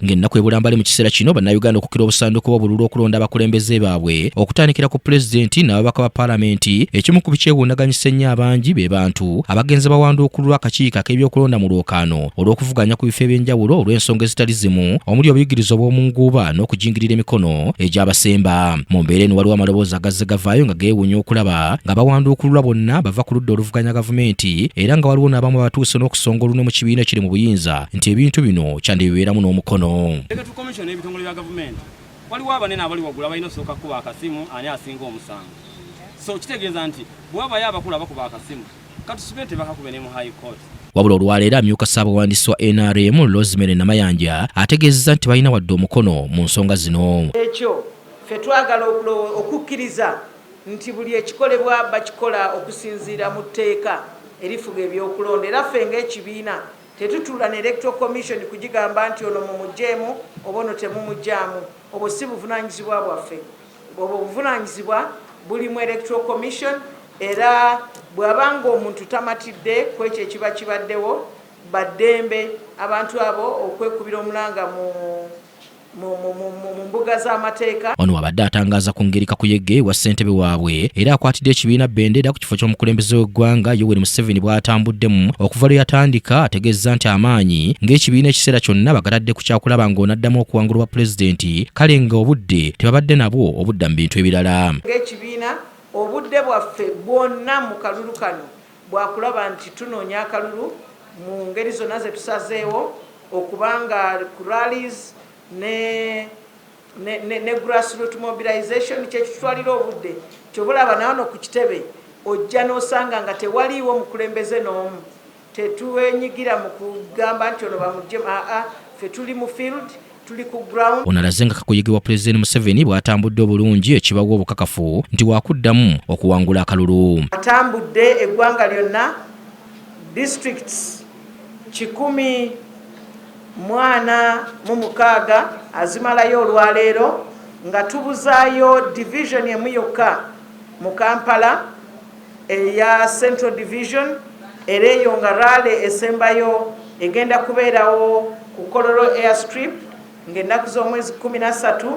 ng'ennaku ebulambale mu kiseera kino bannayuganda okukkira obusanduku bw'obululu okulonda abakulembeze baabwe okutandikira ku pulezidenti n'ababaka ba paalamenti. Ekimu ku bikyewuunyaganyisa ennyo abangi be bantu abagenzi bawanduukulwa akakiiko ak'ebyokulonda mu lwokaano olw'okuvuganya ku bifo eby'enjawulo olw'ensonga ezitali zimu omuli obuyigiriza obw'omu nguuba n'okujingirira emikono egy'abasemba. Mu mbeera eno waliwo amaloboozi agazze gavaayo nga geewuunya okulaba nga bawanduukulwa bonna bava ku ludda oluvuganya gavumenti, era nga waliwo n'abamu abatuuse n'okusonga olunwe mu kibiina kiri mu buyinza nti ebintu bino kyandibibeeramu n'omukono. Ebitongole bya gavumenti waliwo abanene abali waggulu abalina osooka kuba akasimu ani asinga omusango. So kitegeeza nti bwabayo abakulu abakuba akasimu katusubire tebakakube ne mu high court. Wabula olwaleero amyuka ssaabawandiisi wa NRM Rosemary Namayanja ategeezezza nti balina wadde omukono mu nsonga zino. Ekyo ffe twagala okukkiriza nti buli ekikolebwa bakikola okusinziira mu tteeka erifuga ebyokulonda, era ffe ng'ekibiina tetutuula ne Electoral Commission kugigamba nti ono mumugjeemu oba ono temumuggyaamu. Obwo si buvunaanyizibwa bwaffe, obwo buvunaanyizibwa buli mu Electoral Commission, era bw'abanga omuntu tamatidde ku ekyo ekiba kibaddewo baddembe abantu abo okwekubira omulanga mu mbuga z'amateeka. Ono abadde atangaaza ku ngeri kakuyege wa ssentebe waabwe era akwatidde ekibiina bendera ku kifo ky'omukulembeze w'eggwanga Yoweri Museveni bw'atambuddemu okuva lwe yatandika. Ategeezza nti amaanyi ng'ekibiina ekiseera kyonna bagatadde ku kyakulaba ng'onaddamu okuwangulwa pulezidenti, kale nga obudde tebabadde nabwo obudda mu bintu ebirala. Ng'ekibiina obudde bwaffe bwonna mu kalulu kano bwakulaba nti tunoonya akalulu mu ngeri zonna ze tusazeewo okubanga ku rallies ne grassroots mobilization kyekitwalira obudde kyobulaba nawano ku kitebe ojja n'osanga nga tewaliiwo mukulembeze n'omu. Tetuwenyigira mu kugamba nti ono bamuggyemu, ffe tuli mu field, tuli ku ground. Ono alaze nga kakuyege wa pulezidenti Museveni bw'atambudde obulungi ekibawa obukakafu nti waakuddamu okuwangula akalulu. Atambudde eggwanga lyonna districts 146 azimalayo olwaleero nga tubuzaayo division emu yokka mu Kampala eya Central Division, era eyo nga rale esembayo egenda kubeerawo ku Kololo Airstrip ng'ennaku z'omwezi 13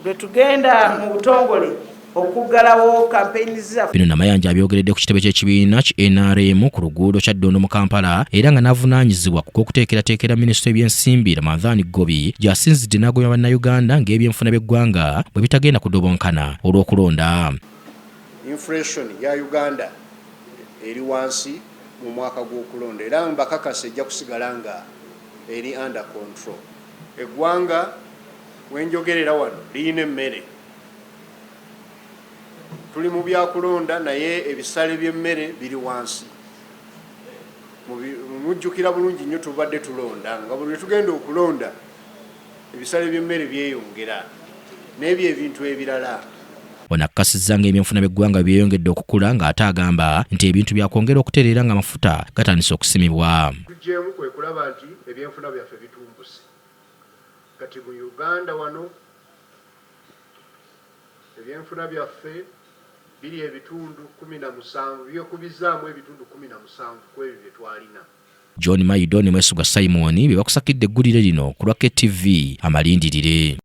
lwe tugenda mu butongole okuggalawo kampeyini zaffe. Bino Namayanja abyogeredde ku kitebe ky'ekibiina ki NRM ku luguudo kya Ddondo mu Kampala, era nga n'avunaanyizibwa ku kw'okuteekerateekera minisitule y'ebyensimbi Ramadhan Gobi gy'asinzidde n'agobya bannayuganda ng'ebyenfuna by'eggwanga bwe bitagenda kudobonkana olw'okulonda. Inflation ya Uganda eri wansi mu mwaka gw'okulonda, era mbakakasa ejja kusigala nga eri under control. Eggwanga wenjogerera wano liyina emmere, tuli mu byakulonda naye ebisale by'emmere biri wansi. Mujjukira bulungi nnyo tubadde tulonda nga buli tugenda okulonda ebisale by'emmere byeyongera n'ebyo ebintu ebirala. Ono akakasizza ng'ebyenfuna by'eggwanga byeyongedde okukula ng'ate agamba nti ebintu byakwongera okutereera nga amafuta gatandise okusimibwa. Tujjeemu kwe kulaba nti ebyenfuna byaffe bitumbuse. Kati mu Uganda wano ebyenfuna byaffe biri ebitundu 17 byekubizaamu ebitundu 17 ku ebyo bye twalina. John Maidoni Mwesigwa Simon bye bakusakidde eggulire lino ku lwa KTV Amalindirire.